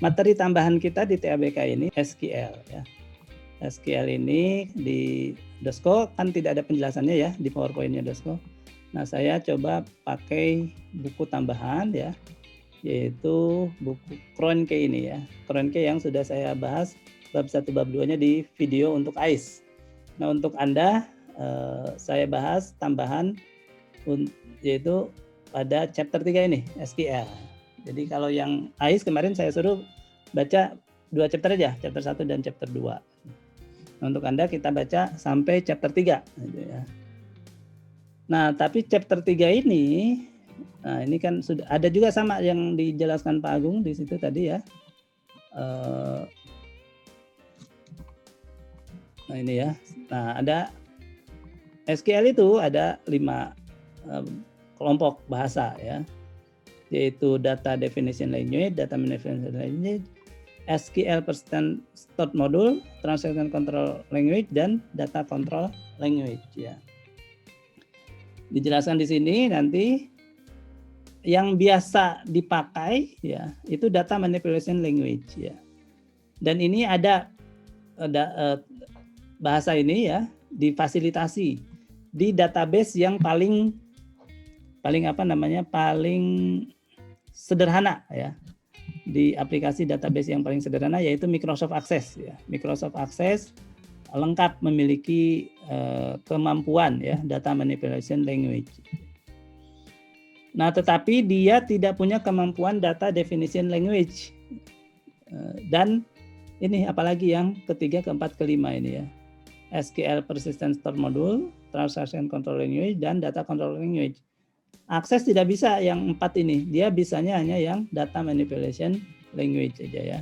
materi tambahan kita di TABK ini SQL ya. SQL ini di Dosko kan tidak ada penjelasannya ya di PowerPoint-nya Dosko. Nah, saya coba pakai buku tambahan ya, yaitu buku Kroenke ini ya. Kroenke yang sudah saya bahas bab 1 bab 2-nya di video untuk AIS. Nah, untuk Anda saya bahas tambahan yaitu pada chapter 3 ini, SQL. Jadi kalau yang AIS kemarin saya suruh baca 2 chapter aja, chapter 1 dan chapter 2. Nah, untuk Anda kita baca sampai chapter 3 gitu ya. Nah, tapi chapter 3 ini nah ini kan sudah ada juga sama yang dijelaskan Pak Agung di situ tadi ya. Nah, ini ya. Nah, ada SQL itu ada 5 kelompok bahasa ya. Yaitu data definition language, data manipulation language, SQL persistent stored module, transaction control language, dan data control language ya. Dijelaskan di sini nanti yang biasa dipakai ya itu data manipulation language ya. Dan ini ada bahasa ini ya difasilitasi di database yang paling sederhana ya. Di aplikasi database yang paling sederhana yaitu Microsoft Access ya. Microsoft Access lengkap memiliki kemampuan ya data manipulation language. Nah, tetapi dia tidak punya kemampuan data definition language. Dan ini apalagi yang ketiga, keempat, kelima ini ya. SQL persistent store module, transaction control language, dan data control language. Access tidak bisa yang 4 ini. Dia bisanya hanya yang data manipulation language saja ya.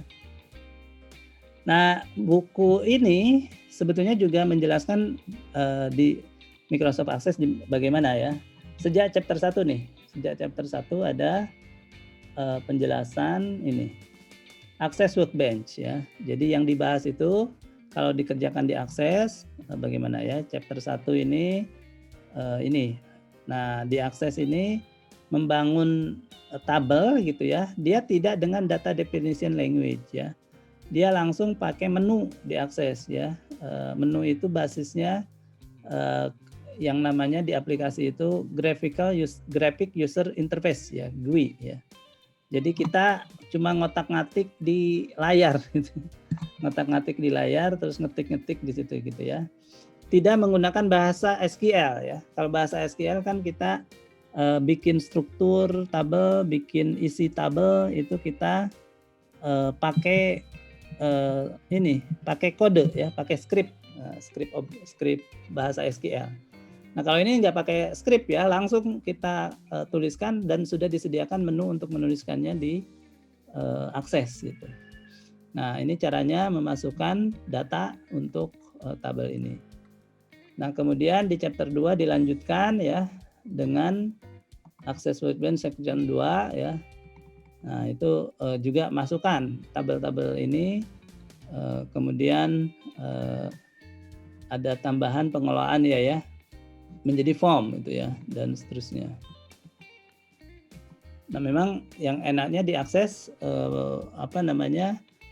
Nah, buku ini sebetulnya juga menjelaskan di Microsoft Access bagaimana ya. Sejak chapter 1 nih. Sejak chapter 1 ada penjelasan ini. Access Workbench ya. Jadi yang dibahas itu kalau dikerjakan di Access bagaimana ya. Chapter 1 ini ini. Nah, di Access ini membangun tabel gitu ya. Dia tidak dengan data definition language ya. Dia langsung pakai menu di Access ya. Menu itu basisnya yang namanya di aplikasi itu Graphic User Interface ya, GUI ya. Jadi kita cuma ngotak-ngatik di layar gitu. Ngotak-ngatik di layar terus ngetik-ngetik di situ gitu ya. Tidak menggunakan bahasa SQL ya. Kalau bahasa SQL kan kita bikin struktur tabel, bikin isi tabel itu kita pakai pakai kode ya, pakai script bahasa SQL. Nah, kalau ini nggak pakai script ya, langsung kita tuliskan dan sudah disediakan menu untuk menuliskannya di Access gitu. Nah, ini caranya memasukkan data untuk tabel ini. Nah, kemudian di chapter 2 dilanjutkan ya dengan Access Workbench section 2 ya. Nah, itu juga masukkan tabel-tabel ini. Kemudian ada tambahan pengelolaan ya menjadi form itu ya dan seterusnya. Nah, memang yang enaknya diakses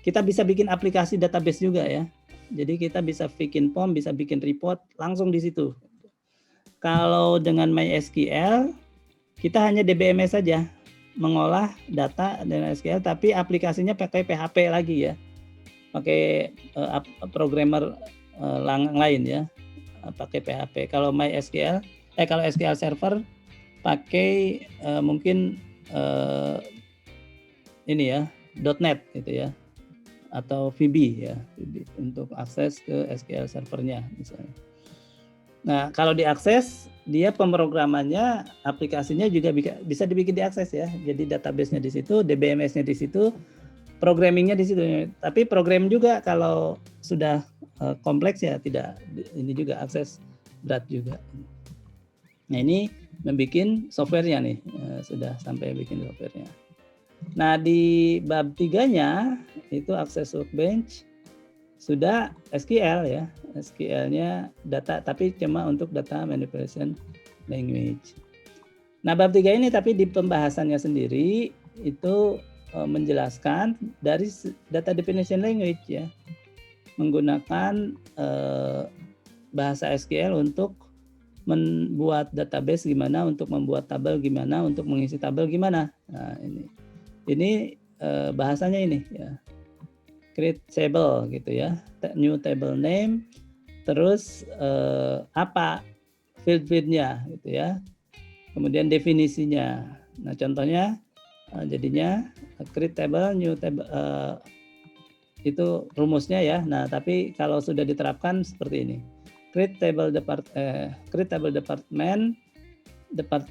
kita bisa bikin aplikasi database juga ya. Jadi kita bisa bikin form, bisa bikin report langsung di situ. Kalau dengan MySQL kita hanya DBMS saja mengolah data dengan SQL, tapi aplikasinya pakai PHP lagi ya. Pakai programmer lain ya. Pakai PHP. Kalau MySQL kalau SQL Server pakai mungkin ini ya .NET gitu ya atau VB ya VB untuk akses ke SQL servernya misalnya. Nah, kalau diakses dia pemrogramannya aplikasinya juga bisa dibikin diakses ya. Jadi database-nya di situ, DBMS-nya di situ, programmingnya di situ. Tapi program juga kalau sudah kompleks ya tidak ini juga akses berat juga. Nah, ini membuat softwarenya nih sudah sampai bikin softwarenya. Nah, di bab 3-nya itu Access Workbench sudah SQL ya. SQL-nya data tapi cuma untuk data manipulation language. Nah, bab 3 ini tapi di pembahasannya sendiri itu menjelaskan dari data definition language ya, menggunakan bahasa SQL untuk membuat database gimana, untuk membuat tabel gimana, untuk mengisi tabel gimana. Nah, ini bahasanya ini ya. Create table gitu ya, new table name, terus apa field-fieldnya gitu ya, kemudian definisinya. Nah contohnya jadinya create table, new table, itu rumusnya ya. Nah tapi kalau sudah diterapkan seperti ini, create table department,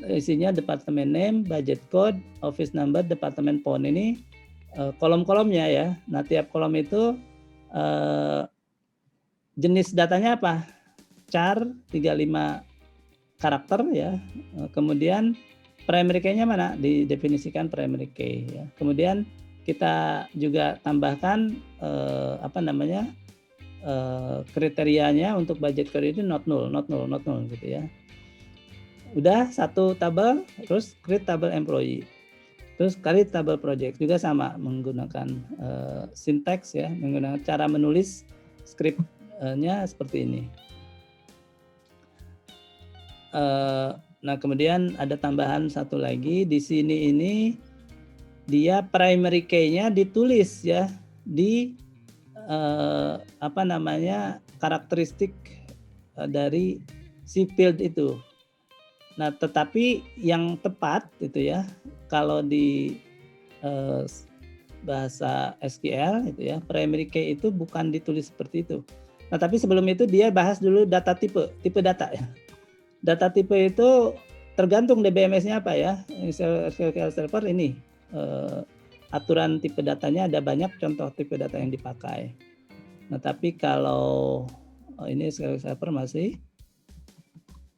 isinya department name, budget code, office number, department phone. Ini kolom-kolomnya ya. Nah tiap kolom itu jenis datanya apa? Char 35 karakter ya. Kemudian primary key-nya mana? Didefinisikan primary key ya. Kemudian kita juga tambahkan kriterianya untuk budget code itu not null gitu ya. Udah satu tabel, terus create tabel employee. Terus create tabel project juga sama menggunakan syntax ya, menggunakan cara menulis script-nya seperti ini. Nah kemudian ada tambahan satu lagi di sini, ini dia primary key-nya ditulis ya di karakteristik dari si field itu. Nah tetapi yang tepat itu ya, kalau di bahasa SQL itu ya, primary key itu bukan ditulis seperti itu. Nah tapi sebelum itu dia bahas dulu data tipe data ya. Data tipe itu tergantung DBMS-nya apa ya. SQL Server ini aturan tipe datanya ada banyak contoh tipe data yang dipakai. Nah tapi kalau ini SQL Server masih,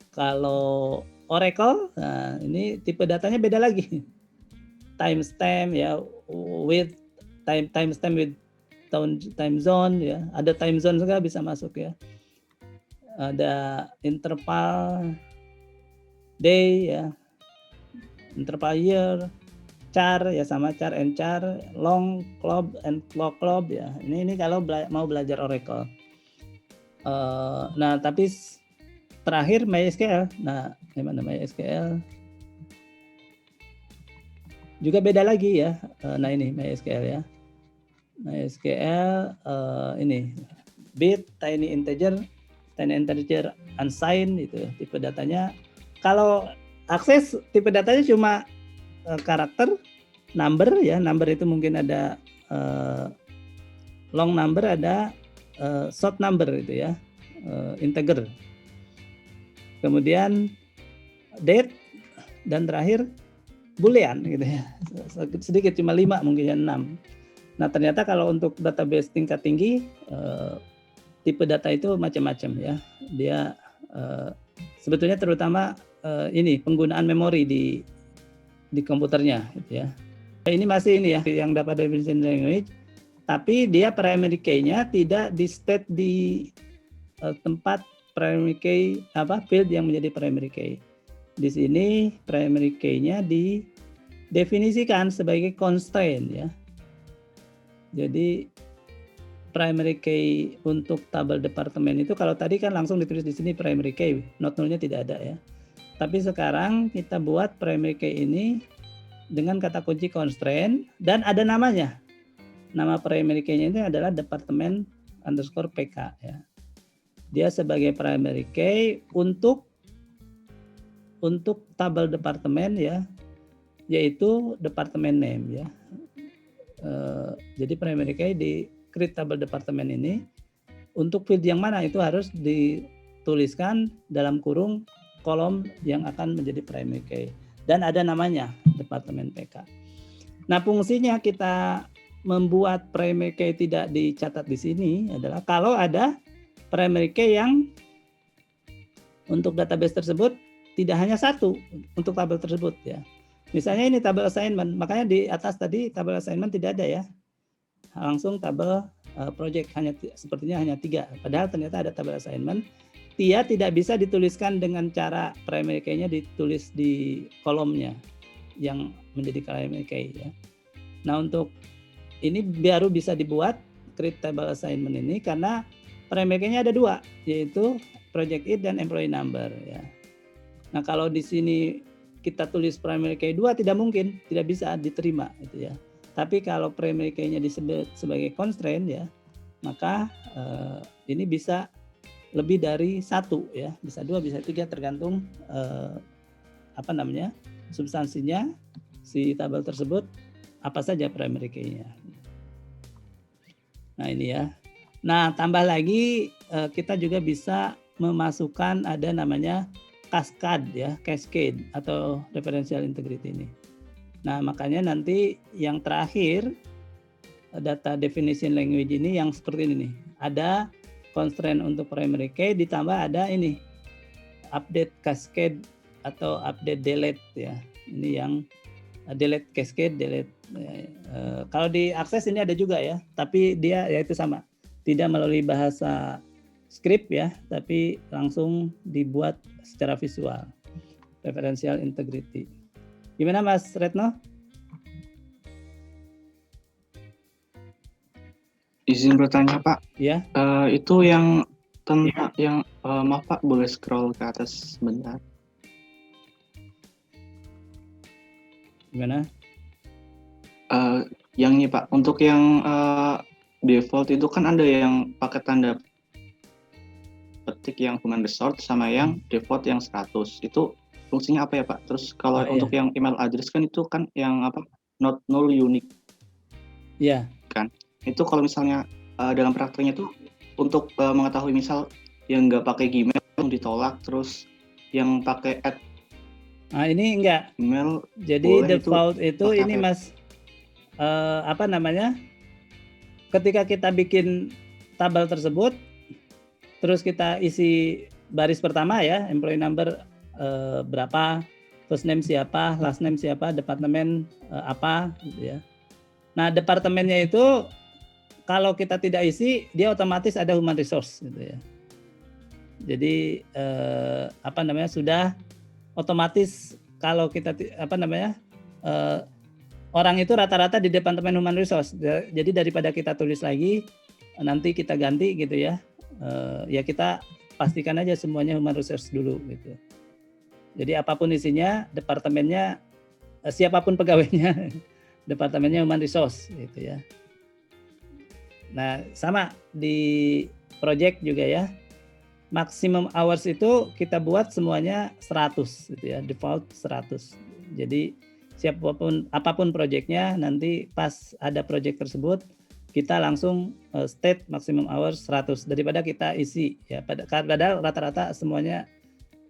kalau Oracle, nah ini tipe datanya beda lagi. Timestamp ya, with timestamp with time zone ya. Ada time zone juga bisa masuk ya. Ada interval day ya, interval year, char ya sama char and char, long clob and clob ya. Ini kalau mau belajar Oracle. Nah tapi terakhir MySQL. Nah gimana MySQL? Juga beda lagi ya. Nah ini MySQL ya. MySQL ini bit, tiny integer unsigned itu tipe datanya. Kalau akses tipe datanya cuma karakter, number ya, number itu mungkin ada long number, ada short number itu ya, integer. Kemudian date dan terakhir boolean gitu ya. Sedikit cuma 5 mungkin ya 6. Nah ternyata kalau untuk database tingkat tinggi tipe data itu macam-macam ya. Dia sebetulnya terutama ini penggunaan memori di komputernya gitu ya. Ini masih ini ya yang dapat definition language, tapi dia primary key-nya tidak di state di tempat primary key field yang menjadi primary key. Di sini primary key-nya didefinisikan sebagai constraint ya. Jadi primary key untuk tabel departemen itu kalau tadi kan langsung ditulis di sini primary key, not null-nya tidak ada ya. Tapi sekarang kita buat primary key ini dengan kata kunci constraint dan ada namanya. Nama primary key-nya itu adalah departemen _pk ya. Dia sebagai primary key untuk tabel departemen ya, yaitu departemen name ya. Jadi primary key di create tabel departemen ini untuk field yang mana itu harus dituliskan dalam kurung kolom yang akan menjadi primary key dan ada namanya departemen PK. Nah fungsinya kita membuat primary key tidak dicatat di sini adalah kalau ada primary key yang untuk database tersebut tidak hanya satu untuk tabel tersebut ya. Misalnya ini tabel assignment, makanya di atas tadi tabel assignment tidak ada ya. Langsung tabel project sepertinya hanya 3. Padahal ternyata ada tabel assignment. Dia tidak bisa dituliskan dengan cara primary key-nya ditulis di kolomnya yang menjadi primary key ya. Nah, untuk ini baru bisa dibuat create table assignment ini karena primary key-nya ada 2, yaitu project id dan employee number ya. Nah, kalau di sini kita tulis primary key 2 tidak mungkin, tidak bisa diterima gitu ya. Tapi kalau primary key-nya disebut sebagai constraint ya, maka ini bisa lebih dari 1 ya, bisa 2, bisa 3 tergantung substansinya si tabel tersebut apa saja primary key-nya. Nah, ini ya. Nah, tambah lagi kita juga bisa memasukkan ada namanya cascade atau referential integrity ini. Nah, makanya nanti yang terakhir data definition language ini yang seperti ini nih. Ada constraint untuk primary key ditambah ada ini update cascade atau update delete ya. Ini yang delete cascade, delete. Kalau di akses ini ada juga ya, tapi dia yaitu sama. Tidak melalui bahasa script ya, tapi langsung dibuat secara visual. Referential integrity. Gimana Mas Retno? Izin bertanya Pak. Ya. Itu yang tentang yang maaf Pak, boleh scroll ke atas sebentar. Gimana? Yang ini Pak, untuk yang default itu kan ada yang pakai tanda petik yang human resource sama yang default yang 100. Itu fungsinya apa ya Pak? Terus kalau untuk yang email address kan itu kan yang apa? Not null unique. Iya. Kan? Itu kalau misalnya dalam prakteknya tuh untuk mengetahui misal yang nggak pakai Gmail ditolak, terus yang pakai add. Nah, ini enggak. Email. Jadi default itu ini Mas ketika kita bikin tabel tersebut terus kita isi baris pertama ya, employee number berapa, first name siapa, last name siapa, departemen apa gitu ya. Nah, departemennya itu kalau kita tidak isi dia otomatis ada human resource gitu ya. Jadi sudah otomatis kalau kita orang itu rata-rata di departemen human resource. Jadi daripada kita tulis lagi nanti kita ganti gitu ya. Ya kita pastikan aja semuanya human resource dulu gitu. Jadi apapun isinya, departemennya siapapun pegawainya, departemennya human resource gitu ya. Nah, sama di project juga ya. Maximum hours itu kita buat semuanya 100 gitu ya, default 100. Jadi apapun projectnya nanti pas ada project tersebut kita langsung state maximum hours 100 daripada kita isi ya, padahal rata-rata semuanya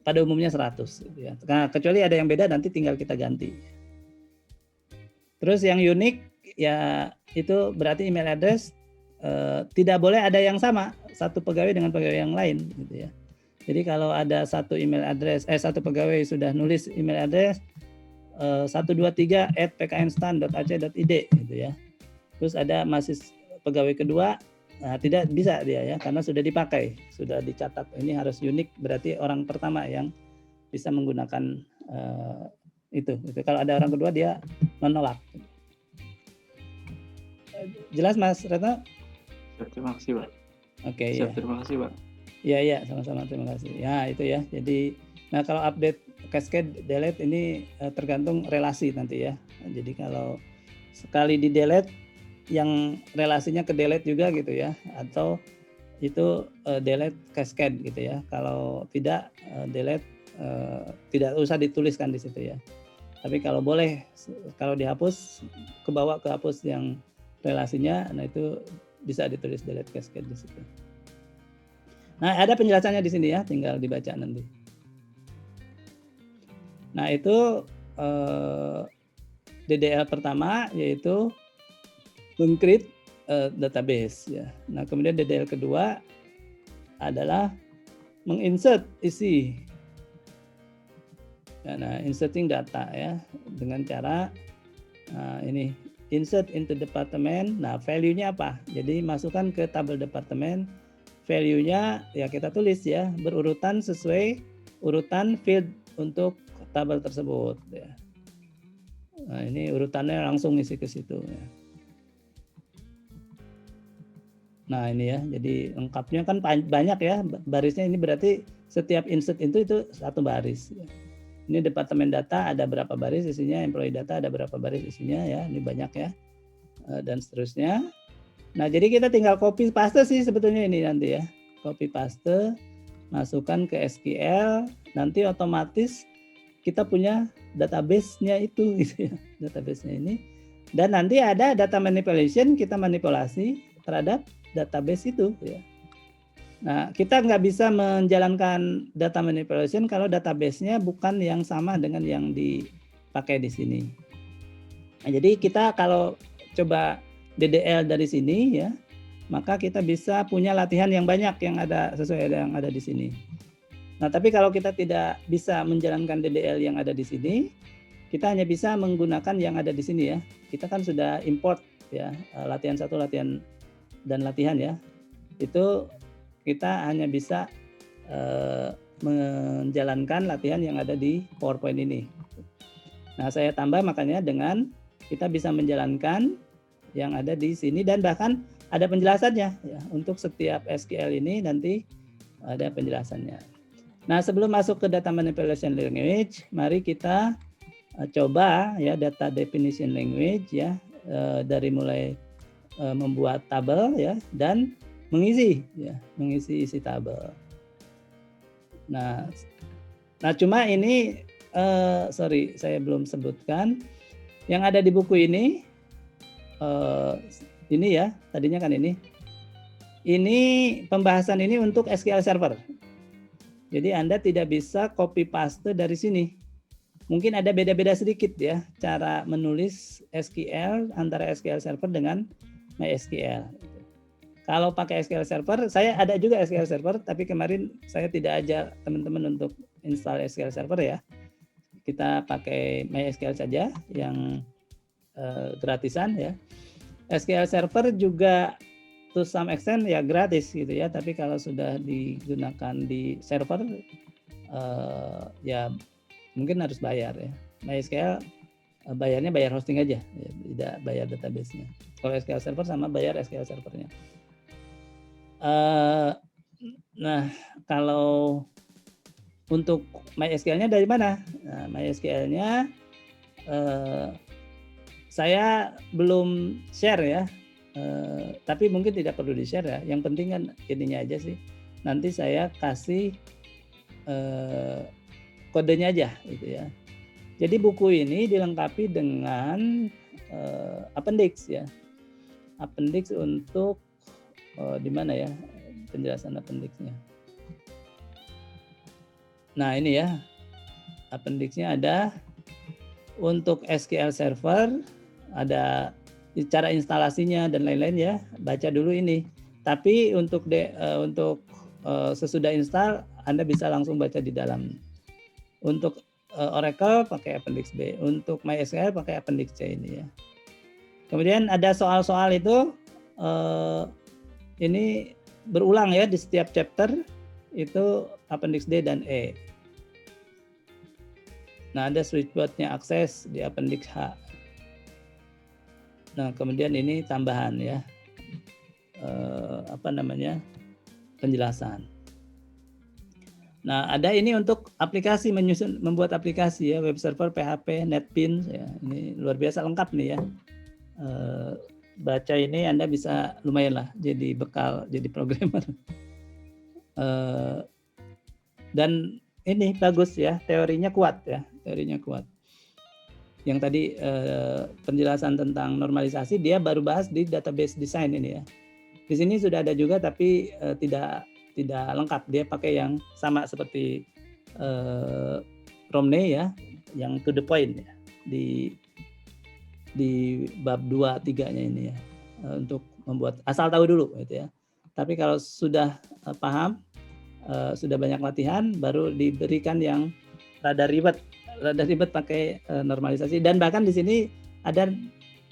pada umumnya 100 gitu ya. Nah, kecuali ada yang beda nanti tinggal kita ganti. Terus yang unik ya itu berarti email address tidak boleh ada yang sama satu pegawai dengan pegawai yang lain gitu ya. Jadi kalau ada satu pegawai sudah nulis email address 123@pknstan.ac.id gitu ya. Terus ada masih pegawai kedua, nah tidak bisa dia ya karena sudah dipakai, sudah dicatat. Ini harus unik, berarti orang pertama yang bisa menggunakan itu. Kalau ada orang kedua dia menolak. Jelas Mas Retno? Terima kasih Pak. Oke. Ya. Terima kasih Pak. Iya, sama-sama, terima kasih. Ya itu ya. Jadi, nah kalau update cascade delete ini tergantung relasi nanti ya. Jadi kalau sekali di delete yang relasinya ke delete juga gitu ya, atau itu delete cascade gitu ya. Kalau tidak delete tidak usah dituliskan di situ ya. Tapi kalau boleh, kalau dihapus kebawa ke hapus yang relasinya, nah itu bisa ditulis delete cascade di situ. Nah, ada penjelasannya di sini ya, tinggal dibaca nanti. Nah, itu DDL pertama yaitu meng-create database ya. Nah, kemudian DDL kedua adalah menginsert isi. Nah, inserting data ya dengan cara ini insert into department. Nah, value-nya apa? Jadi masukkan ke tabel departemen. Value-nya ya kita tulis ya berurutan sesuai urutan field untuk tabel tersebut ya. Nah, ini urutannya langsung isi ke situ ya. Nah, ini ya. Jadi lengkapnya kan banyak ya barisnya, ini berarti setiap insert itu satu baris. Ini departemen data ada berapa baris isinya, employee data ada berapa baris isinya ya. Ini banyak ya. Dan seterusnya. Nah, jadi kita tinggal copy paste sih sebetulnya ini nanti ya. Copy paste, masukkan ke SQL, nanti otomatis kita punya database-nya itu gitu ya. Database-nya ini. Dan nanti ada data manipulation, kita manipulasi terhadap database itu ya. Nah, kita nggak bisa menjalankan data manipulation kalau database-nya bukan yang sama dengan yang dipakai di sini. Nah, jadi kita kalau coba DDL dari sini ya, maka kita bisa punya latihan yang banyak yang ada sesuai yang ada di sini. Nah, tapi kalau kita tidak bisa menjalankan DDL yang ada di sini, kita hanya bisa menggunakan yang ada di sini ya. Kita kan sudah import ya, latihan 1, latihan dan latihan ya. Itu kita hanya bisa menjalankan latihan yang ada di PowerPoint ini. Nah, saya tambah makanya dengan kita bisa menjalankan yang ada di sini dan bahkan ada penjelasannya ya. Untuk setiap SQL ini nanti ada penjelasannya. Nah, sebelum masuk ke data manipulation language, mari kita coba ya data definition language ya, dari mulai membuat tabel ya dan mengisi isi tabel. Nah cuma ini sorry saya belum sebutkan yang ada di buku ini ya tadinya kan ini pembahasan ini untuk SQL Server. Jadi Anda tidak bisa copy paste dari sini. Mungkin ada beda-beda sedikit ya cara menulis SQL antara SQL Server dengan MySQL. Kalau pakai SQL Server, saya ada juga SQL Server, tapi kemarin saya tidak ajak teman-teman untuk install SQL Server ya. Kita pakai MySQL saja yang gratisan ya. SQL Server juga to some extent ya gratis gitu ya, tapi kalau sudah digunakan di server ya mungkin harus bayar ya. MySQL bayarnya bayar hosting aja, ya, tidak bayar database-nya. Kalau SQL Server sama bayar SQL Server-nya. Nah, kalau untuk MySQL-nya dari mana? Nah, MySQL-nya saya belum share ya, tapi mungkin tidak perlu di-share ya. Yang penting kan ininya aja sih. Nanti saya kasih kodenya aja gitu ya. Jadi buku ini dilengkapi dengan appendix ya. Appendix untuk di mana ya penjelasan appendix-nya. Nah, ini ya. Appendix-nya ada untuk SQL Server, ada cara instalasinya dan lain-lain ya. Baca dulu ini. Tapi untuk sesudah install Anda bisa langsung baca di dalam. Untuk Oracle pakai appendix B, untuk MySQL pakai appendix C ini ya. Kemudian ada soal-soal itu ini berulang ya di setiap chapter itu appendix D dan E. Nah, ada switchboard-nya akses di appendix H. Nah, kemudian ini tambahan ya. Penjelasan. Nah, ada ini untuk aplikasi membuat aplikasi ya, web server, PHP, NetBeans ya. Ini luar biasa lengkap nih ya. Baca ini Anda bisa lumayan lah jadi bekal jadi programmer. Dan ini bagus ya, teorinya kuat ya, Yang tadi penjelasan tentang normalisasi dia baru bahas di database design ini ya. Di sini sudah ada juga tapi tidak lengkap, dia pakai yang sama seperti Romney ya, yang to the point ya di bab 2-3-nya ini ya, untuk membuat asal tahu dulu gitu ya. Tapi kalau sudah paham, sudah banyak latihan, baru diberikan yang rada ribet pakai normalisasi, dan bahkan di sini ada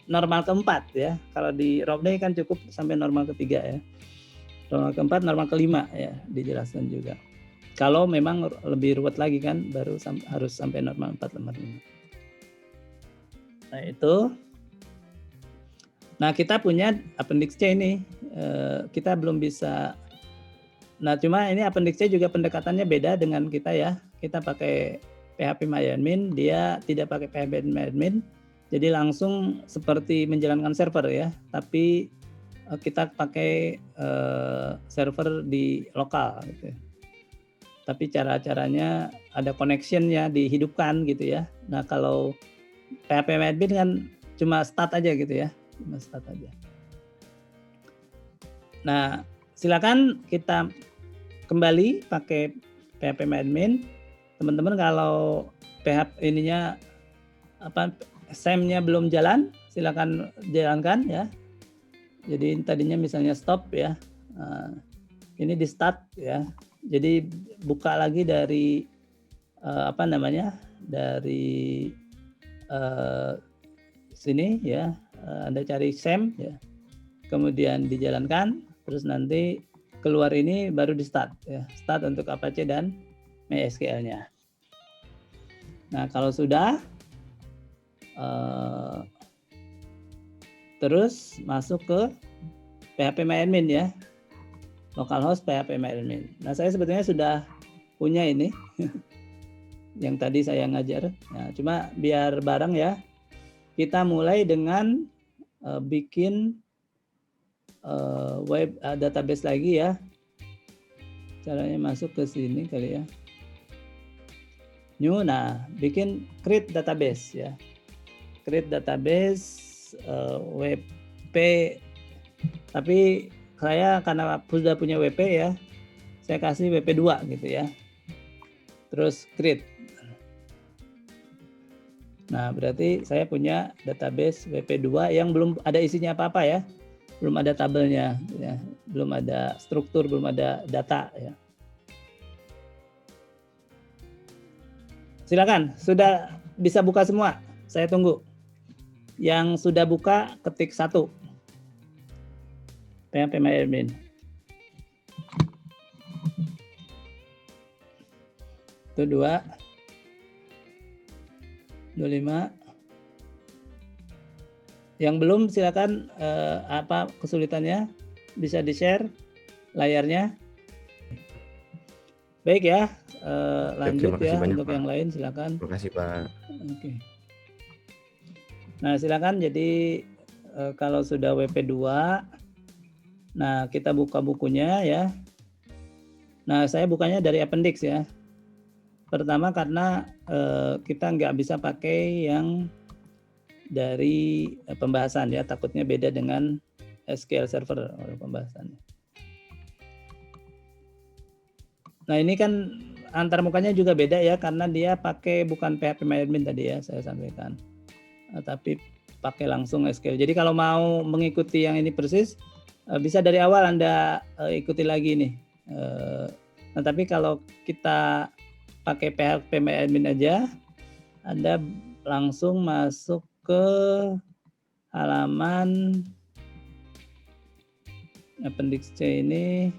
normal keempat ya. Kalau di Romney kan cukup sampai normal ketiga ya. Normal keempat, normal kelima ya dijelaskan juga. Kalau memang lebih ruwet lagi kan baru harus sampai normal 4, normal 5. Nah itu. Nah kita punya appendix C ini, kita belum bisa. Nah cuma ini appendix C juga pendekatannya beda dengan kita ya. Kita pakai PHP-MyAdmin, dia tidak pakai PHP-MyAdmin, jadi langsung seperti menjalankan server ya. Tapi kita pakai server di lokal gitu. Tapi cara-caranya ada connection-nya dihidupkan gitu ya. Nah kalau PHP-MyAdmin kan cuma start aja gitu ya. Cuma start aja. Nah, silakan kita kembali pakai PHP-MyAdmin. Teman-teman kalau PHP ininya SAM-nya belum jalan, silakan jalankan ya. Jadi tadinya misalnya stop ya. Ini di start ya. Jadi buka lagi dari dari sini ya. Anda cari SAM ya, kemudian dijalankan, terus nanti keluar ini baru di start ya, start untuk Apache dan MySQL-nya. Nah kalau sudah, terus masuk ke PHP-MyAdmin ya, localhost PHP-MyAdmin. Nah saya sebetulnya sudah punya ini, yang tadi saya ngajar. Nah cuma biar bareng ya, kita mulai dengan bikin web database lagi ya. Caranya masuk ke sini kali ya. New, nah bikin create database ya. Create database WP. Tapi saya karena sudah punya WP ya, saya kasih WP2 gitu ya. Terus create. Nah, berarti saya punya database WP2 yang belum ada isinya apa-apa ya. Belum ada tabelnya ya. Belum ada struktur, belum ada data ya. Silakan, sudah bisa buka semua. Saya tunggu. Yang sudah buka ketik 1. PHP-MyAdmin. Itu 2. 25. Yang belum silakan apa kesulitannya bisa di-share layarnya. Baik ya, lanjut ya untuk Pak. Yang lain silakan. Terima kasih Pak. Oke. Nah silakan, jadi kalau sudah WP2, nah kita buka bukunya ya. Nah saya bukanya dari appendix ya. Pertama karena kita nggak bisa pakai yang dari pembahasan ya, takutnya beda dengan SQL Server pembahasannya. Nah ini kan antar mukanya juga beda ya, karena dia pakai bukan PHP-MyAdmin tadi ya saya sampaikan, tapi pakai langsung SQL. Jadi kalau mau mengikuti yang ini persis, bisa dari awal Anda ikuti lagi nih. Nah tapi kalau kita pakai PHP-MyAdmin aja, Anda langsung masuk ke halaman appendix C ini.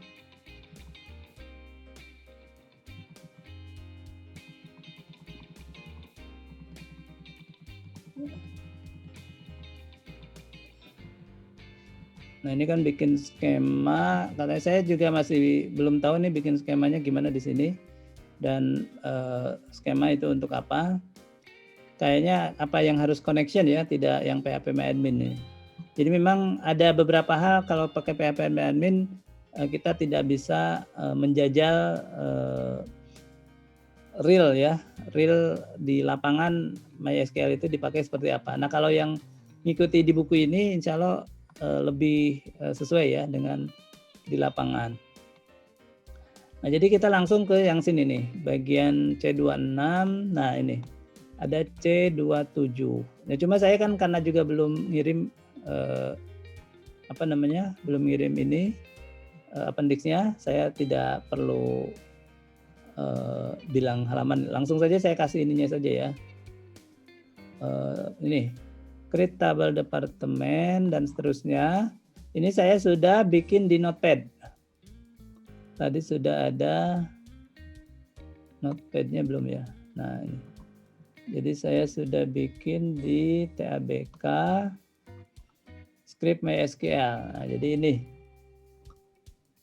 Nah ini kan bikin skema, katanya saya juga masih belum tahu nih bikin skemanya gimana di sini. Dan skema itu untuk apa? Kayaknya apa yang harus connection ya, tidak yang PHP-MyAdmin nih. Jadi memang ada beberapa hal kalau pakai PHP-MyAdmin kita tidak bisa menjajal real ya, real di lapangan MySQL itu dipakai seperti apa. Nah kalau yang ngikuti di buku ini insya Allah lebih sesuai ya dengan di lapangan. Nah jadi kita langsung ke yang sini nih, bagian C26. Nah ini ada C27. Nah cuma saya kan karena juga belum ngirim belum ngirim ini appendix-nya, saya tidak perlu bilang halaman, langsung saja saya kasih ininya saja ya. Ini create table departemen dan seterusnya. Ini saya sudah bikin di Notepad. Tadi sudah ada Notepad-nya belum ya? Nah ini. Jadi saya sudah bikin di TABK script MySQL. Nah, jadi ini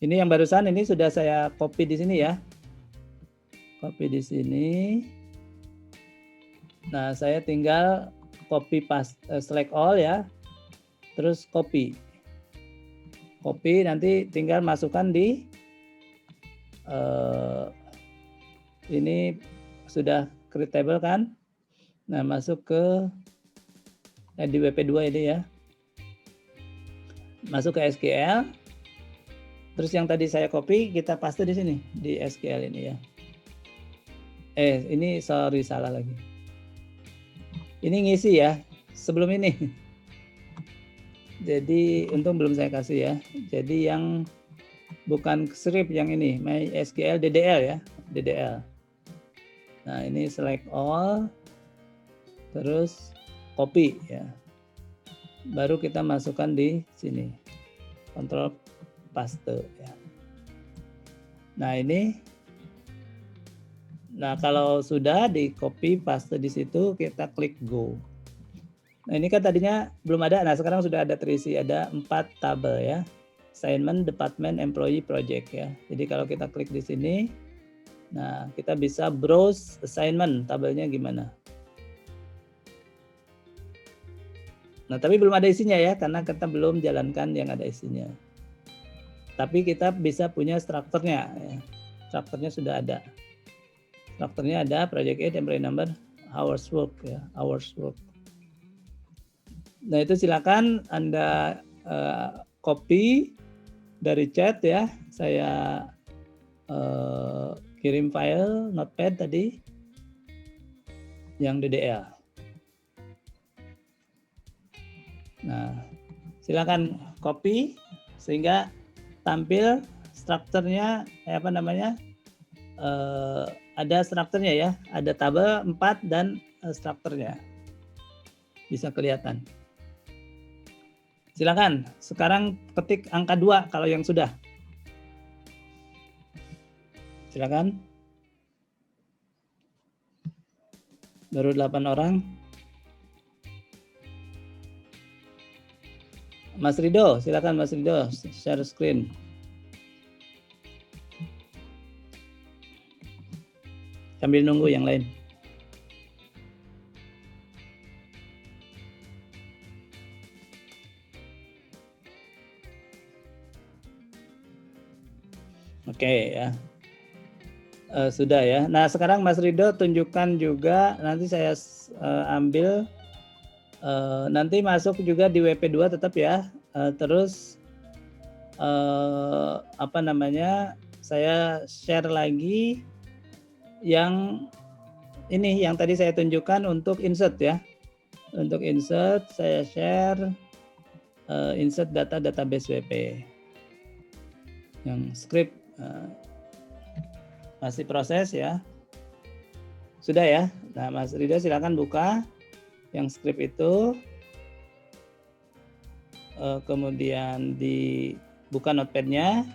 yang barusan ini sudah saya copy di sini ya. Copy di sini. Nah, saya tinggal copy paste, select all ya. Terus copy. Copy nanti tinggal masukkan di ini sudah create table kan. Nah, masuk ke di WP2 ini ya. Masuk ke SQL. Terus yang tadi saya copy kita paste di sini di SQL ini ya. Ini sorry salah lagi. Ini ngisi ya sebelum ini. Jadi untung belum saya kasih ya. Jadi yang bukan script yang ini MySQL DDL ya, DDL. Nah, ini select all terus copy ya. Baru kita masukkan di sini. Control paste ya. Nah, ini kalau sudah di copy paste di situ kita klik go. Nah, ini kan tadinya belum ada. Nah, sekarang sudah ada terisi, ada 4 tabel ya. Assignment, department, employee, project ya. Jadi kalau kita klik di sini, nah kita bisa browse assignment, tabelnya gimana. Nah, tapi belum ada isinya ya, karena kita belum jalankan yang ada isinya. Tapi kita bisa punya strukturnya ya. Strukturnya sudah ada. Strukturnya ada, project A, employee number, hours work ya, hours work. Nah, itu silakan Anda copy dari chat ya. Saya kirim file notepad tadi yang DDL. Nah, silakan copy sehingga tampil strukturnya ada strukturnya ya, ada tabel 4 dan strukturnya bisa kelihatan. Silakan sekarang ketik angka 2 kalau yang sudah. Silakan. Baru 8 orang. Mas Rido, silakan Mas Rido share screen. Sambil nunggu yang lain. Oke ya. Sudah ya. Nah, sekarang Mas Rido tunjukkan juga, nanti saya ambil nanti masuk juga di WP2 tetap ya. Terus saya share lagi yang ini yang tadi saya tunjukkan untuk insert ya. Untuk insert saya share insert data database WP yang script masih proses ya. Sudah ya. Nah, Mas Rido silakan buka yang script itu. Kemudian dibuka notepad-nya,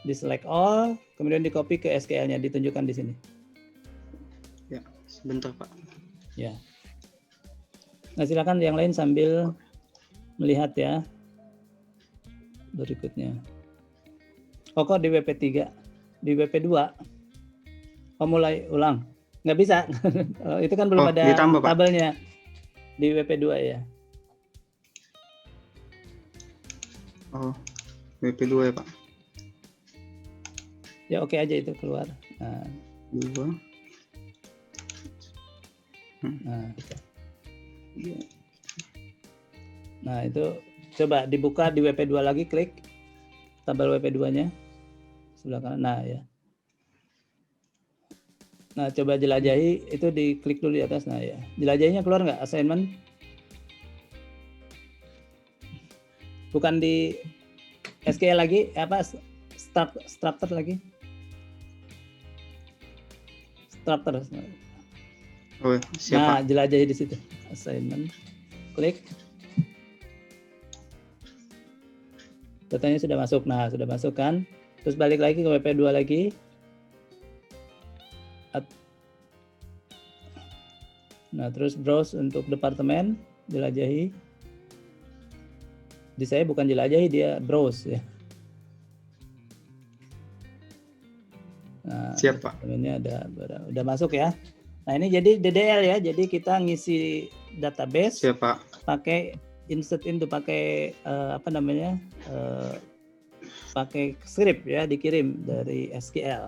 di select all, kemudian di copy ke SQL-nya, ditunjukkan di sini. Ya, sebentar Pak. Ya. Nah, silakan yang lain sambil melihat ya. Berikutnya. Kok di WP3, di WP2. Mulai ulang. Nggak bisa. Itu kan belum ada ditambah, Pak. tabelnya. Di WP2 ya. WP2 ya Pak. Ya oke aja itu keluar. Nah. 2. Nah, itu coba dibuka di WP2 lagi, klik tabel WP2-nya sebelah kanan. Nah, ya. Nah, coba jelajahi, itu diklik dulu di atas. Nah, ya. Jelajahinya keluar nggak assignment? Bukan di SQL lagi, structure lagi. Structure. Oh, siap, nah, Pak. jelajahi di situ. Assignment. Klik. Datanya sudah masuk. Nah, sudah masuk kan. Terus balik lagi ke WP2 lagi. Nah, terus browse untuk departemen, jelajahi. Di saya bukan jelajahi, dia browse ya. Nah, Siap, Pak. ini udah masuk ya. Nah, ini jadi DDL ya. Jadi kita ngisi database Siap, Pak. pakai insert into, pakai pakai script ya, dikirim dari SQL.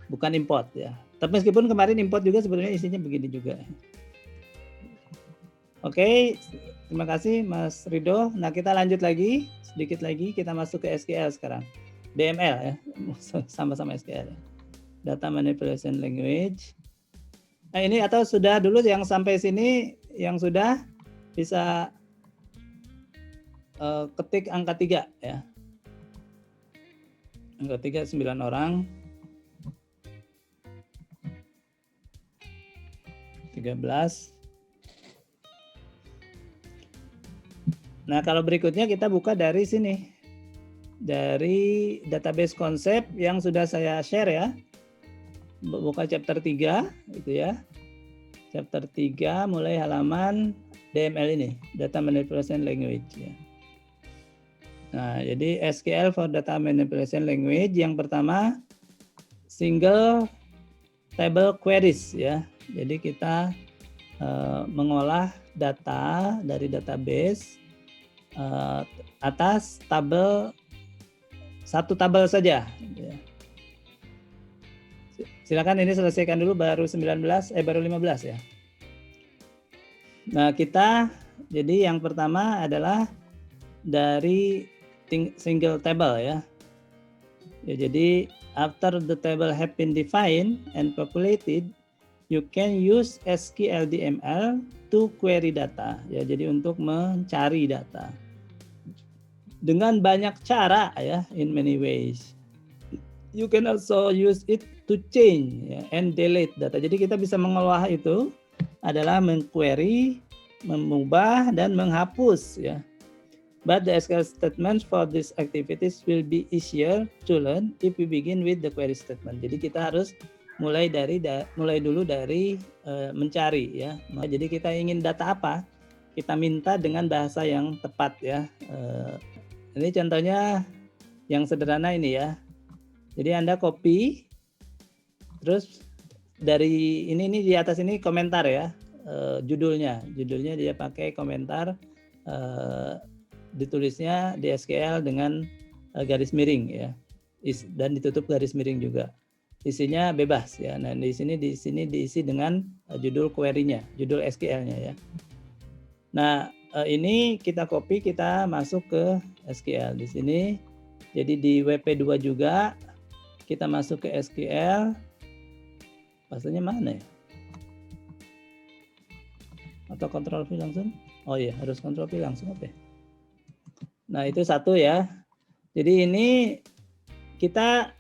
Bukan import ya. Tapi meskipun kemarin import juga sebenarnya isinya begini juga. Oke, terima kasih Mas Rido. Nah, kita lanjut lagi, sedikit lagi kita masuk ke SQL sekarang. DML ya, sama-sama SQL ya. Data Manipulation Language. Nah, ini atau sudah dulu yang sampai sini, yang sudah bisa ketik angka 3 ya. Angka 3 9 orang. 13. Nah, kalau berikutnya kita buka dari sini. Dari database konsep yang sudah saya share ya. Buka chapter 3 gitu ya. Chapter 3 mulai halaman DML ini, Data Manipulation Language ya. Nah, jadi SQL for Data Manipulation Language yang pertama single table queries ya. Jadi kita mengolah data dari database atas tabel, satu tabel saja. Silakan ini selesaikan dulu, baru 15 ya. Nah, kita jadi yang pertama adalah dari single table ya. Jadi after the table have been defined and populated, you can use SQL DML to query data ya. Jadi untuk mencari data dengan banyak cara ya, in many ways. You can also use it to change ya, and delete data. Jadi kita bisa mengolah itu adalah mengquery, mengubah dan menghapus ya. But the SQL statements for these activities will be easier to learn if we begin with the query statement. Jadi kita harus mulai dulu dari mencari ya. Jadi kita ingin data apa, kita minta dengan bahasa yang tepat ya. Ini contohnya yang sederhana ini ya. Jadi Anda copy, terus dari ini di atas ini komentar ya, judulnya dia pakai komentar, ditulisnya di SQL dengan garis miring ya, dan ditutup garis miring juga. Isinya bebas ya. Nah di sini diisi dengan judul query-nya, judul SQL-nya ya. Nah ini kita copy, kita masuk ke SQL di sini. Jadi di WP2 juga kita masuk ke SQL. Pastinya mana ya? Atau Ctrl V langsung? Oh iya, harus Ctrl V langsung apa ya? Nah itu satu ya. Jadi ini kita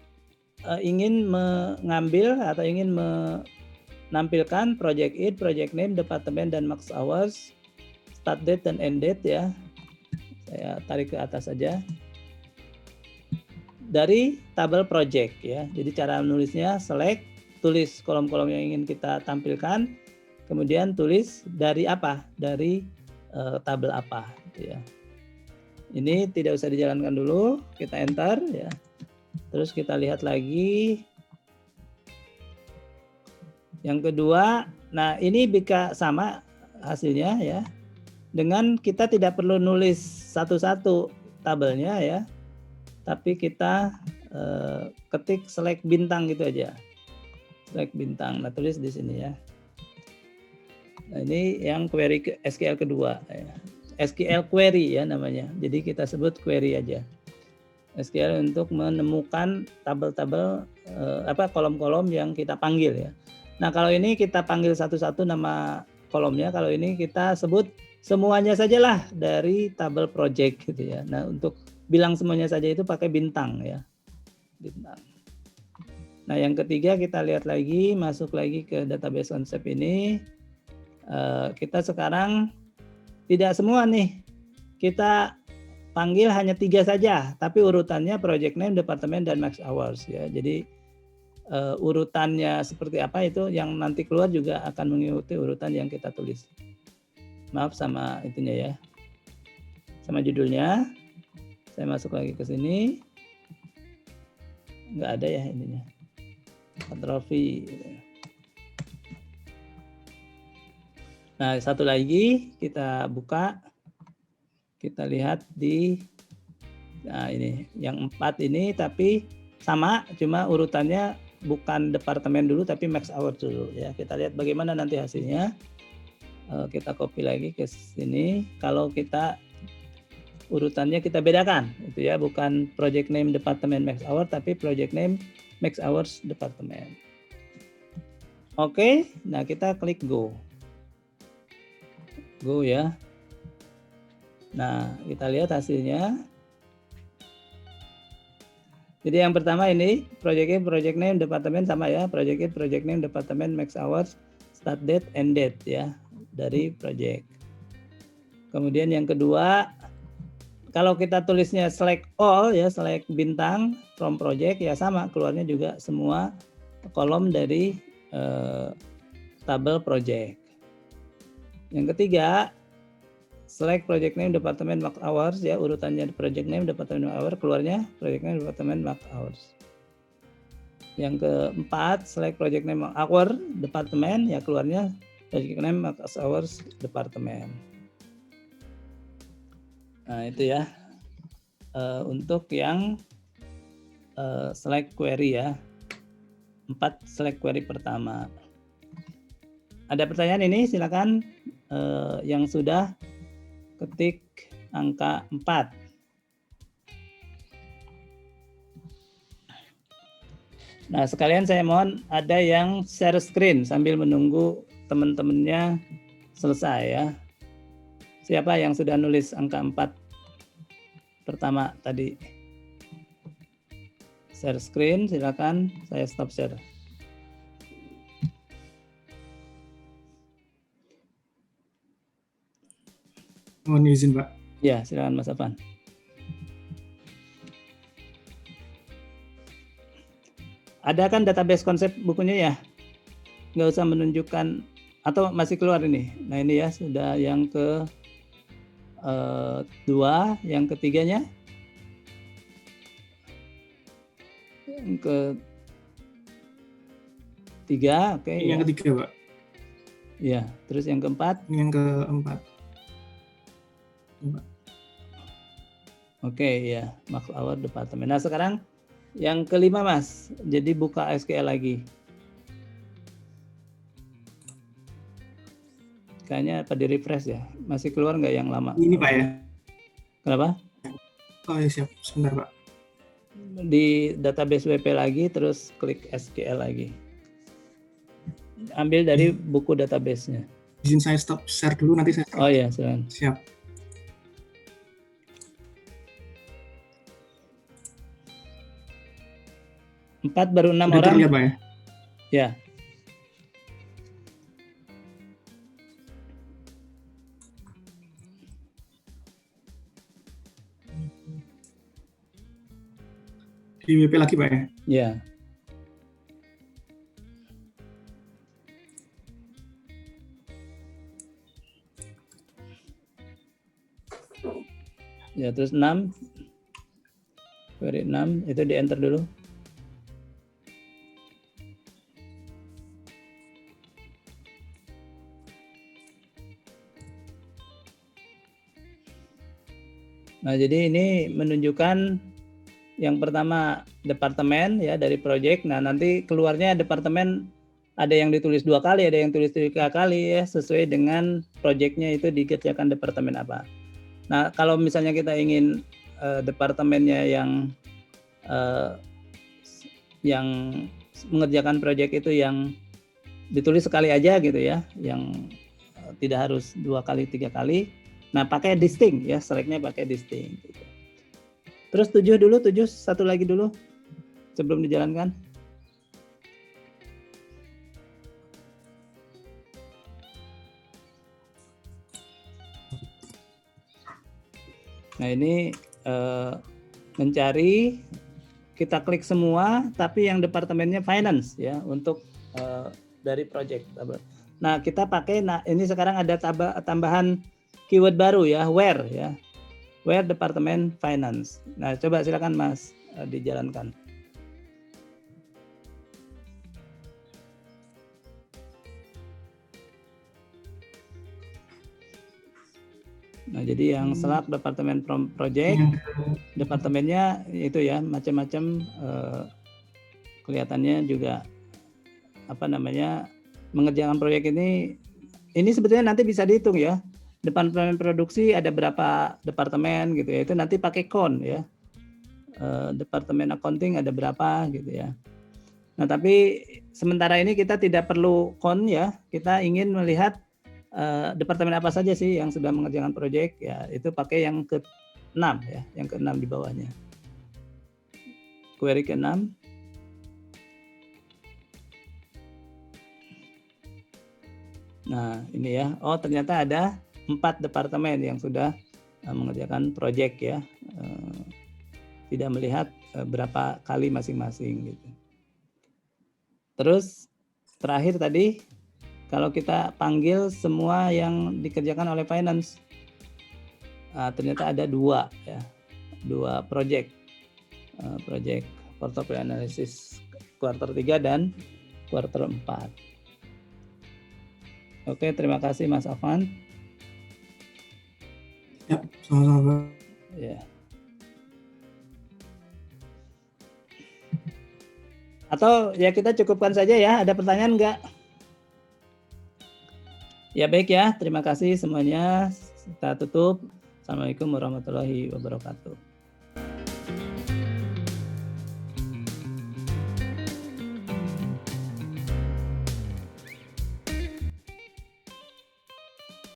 ingin mengambil atau ingin menampilkan project id, project name, departemen dan max hours, start date dan end date ya. Saya tarik ke atas saja. Dari tabel project ya. Jadi cara menulisnya select, tulis kolom-kolom yang ingin kita tampilkan, kemudian tulis dari apa? Dari tabel apa gitu ya. Ini tidak usah dijalankan dulu, kita enter ya. Terus kita lihat lagi yang kedua. Nah, ini bisa sama hasilnya ya. Dengan kita tidak perlu nulis satu-satu tabelnya ya. Tapi kita ketik select bintang gitu aja. Select bintang. Nah, tulis di sini ya. Nah, ini yang query SQL kedua ya. SQL query ya namanya. Jadi kita sebut query aja. SQL untuk menemukan tabel-tabel kolom-kolom yang kita panggil ya. Nah, kalau ini kita panggil satu-satu nama kolomnya. Kalau ini kita sebut semuanya sajalah dari tabel project gitu ya. Nah, untuk bilang semuanya saja itu pakai bintang ya. Bintang. Nah, yang ketiga kita lihat lagi, masuk lagi ke database konsep ini. Kita sekarang tidak semua nih. Kita panggil hanya 3 saja, tapi urutannya project name, departemen dan max hours ya. Jadi urutannya seperti apa itu yang nanti keluar juga akan mengikuti urutan yang kita tulis. Maaf sama itunya ya, sama judulnya. Saya masuk lagi ke sini, nggak ada ya ininya. Ctrl V. Nah, satu lagi kita buka, kita lihat di, nah ini yang 4 ini tapi sama, cuma urutannya bukan departemen dulu tapi max hour dulu ya. Kita lihat bagaimana nanti hasilnya. Kita copy lagi ke sini. Kalau kita urutannya kita bedakan, itu ya, bukan project name departemen max hour tapi project name max hours departemen. Oke, nah kita klik go. Go ya. Nah, kita lihat hasilnya. Jadi yang pertama ini project name departemen sama ya, project name departemen max hours start date end date ya dari project. Kemudian yang kedua, kalau kita tulisnya select all ya, select bintang from project ya sama, keluarnya juga semua kolom dari tabel project. Yang ketiga, select project name departemen max hours ya, urutannya project name departemen max hours, keluarnya project name departemen max hours. Yang keempat, select project name hour departemen ya, keluarnya project name max hours departemen. Nah itu ya untuk yang select query ya, 4 select query pertama. Ada pertanyaan ini, silakan yang sudah ketik angka 4. Nah, sekalian saya mohon ada yang share screen sambil menunggu teman-temannya selesai ya. Siapa yang sudah nulis angka 4 pertama tadi? Share screen, silakan. Saya stop share. Mohon izin, Pak. Ya, silakan Mas Afan. Ada kan database konsep bukunya ya? Nggak usah menunjukkan, atau masih keluar ini? Nah ini ya, sudah yang ke 2, yang ketiganya? Yang ke 3, oke. Ini yang ketiga, Pak. Ya, terus yang keempat? Ini yang keempat. Oke, ya, max hour departemen. Nah sekarang yang kelima Mas, jadi buka SQL lagi. Kayaknya apa di refresh ya? Masih keluar nggak yang lama? Ini Pak ya? Kenapa? Oh ya siap, sebentar Pak. Di database WP lagi, terus klik SQL lagi. Ambil dari buku database-nya. Izin saya stop share dulu, nanti saya stop. Oh ya, silakan. Siap. Empat baru 6 Udah orang. terlihat Pak ya? Ya. Di WP lagi Pak ya? Ya. Ya, terus 6. Query 6, itu di enter dulu. Nah, jadi ini menunjukkan yang pertama departemen ya dari project. Nah, nanti keluarnya departemen ada yang ditulis 2 kali, ada yang tulis 3 kali ya, sesuai dengan projectnya itu dikerjakan departemen apa. Nah, kalau misalnya kita ingin departemennya yang mengerjakan project itu yang ditulis sekali aja gitu ya, yang tidak harus 2 kali, 3 kali. Nah, pakai distinct ya, select-nya pakai distinct. Gitu. Terus 7 dulu, 7 satu lagi dulu sebelum dijalankan. Nah ini mencari kita klik semua, tapi yang departemennya finance ya untuk dari project. Nah kita pakai, nah ini sekarang ada tambahan keyword baru ya, where ya, where departemen finance. Nah coba silakan Mas dijalankan. Nah, jadi yang selak departemen project, departemennya itu ya macam-macam, kelihatannya juga apa namanya mengerjakan proyek ini sebetulnya nanti bisa dihitung ya. Departemen produksi ada berapa departemen gitu ya, itu nanti pakai count ya. Departemen accounting ada berapa gitu ya. Nah, tapi sementara ini kita tidak perlu count ya, kita ingin melihat departemen apa saja sih yang sudah mengerjakan proyek ya, itu pakai yang ke-6 ya, yang ke-6 di bawahnya. Query ke-6. Nah, ini ya. Oh, ternyata ada 4 departemen yang sudah mengerjakan proyek ya. Tidak melihat berapa kali masing-masing gitu. Terus terakhir tadi kalau kita panggil semua yang dikerjakan oleh finance, ternyata ada 2 ya, 2 project, project portfolio analysis kuartal 3 dan kuartal 4. Oke, terima kasih Mas Afan. Ya, sama-sama. Ya. Atau ya kita cukupkan saja ya, ada pertanyaan enggak? Ya baik ya, terima kasih semuanya. Kita tutup. Assalamualaikum warahmatullahi wabarakatuh.